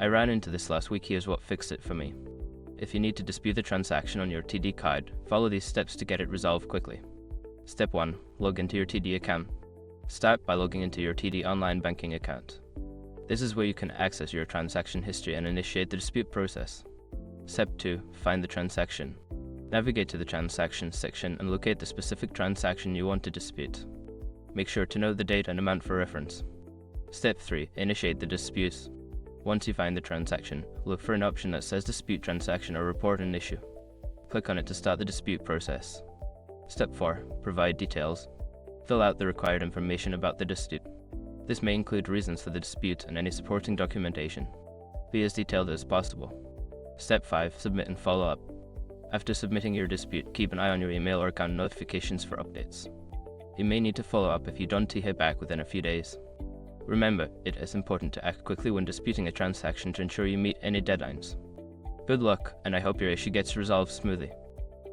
I ran into this last week. Here's what fixed it for me. If you need to dispute the transaction on your TD card, follow these steps to get it resolved quickly. Step 1. Log into your TD account. Start by logging into your TD online banking account. This is where you can access your transaction history and initiate the dispute process. Step 2. Find the transaction. Navigate to the Transactions section and locate the specific transaction you want to dispute. Make sure to know the date and amount for reference. Step 3. Initiate the dispute. Once you find the transaction, look for an option that says Dispute Transaction or Report an Issue. Click on it to start the dispute process. Step 4. Provide details. Fill out the required information about the dispute. This may include reasons for the dispute and any supporting documentation. Be as detailed as possible. Step 5. Submit and follow up. After submitting your dispute, keep an eye on your email or account notifications for updates. You may need to follow up if you don't hear back within a few days. Remember, it is important to act quickly when disputing a transaction to ensure you meet any deadlines. Good luck, and I hope your issue gets resolved smoothly.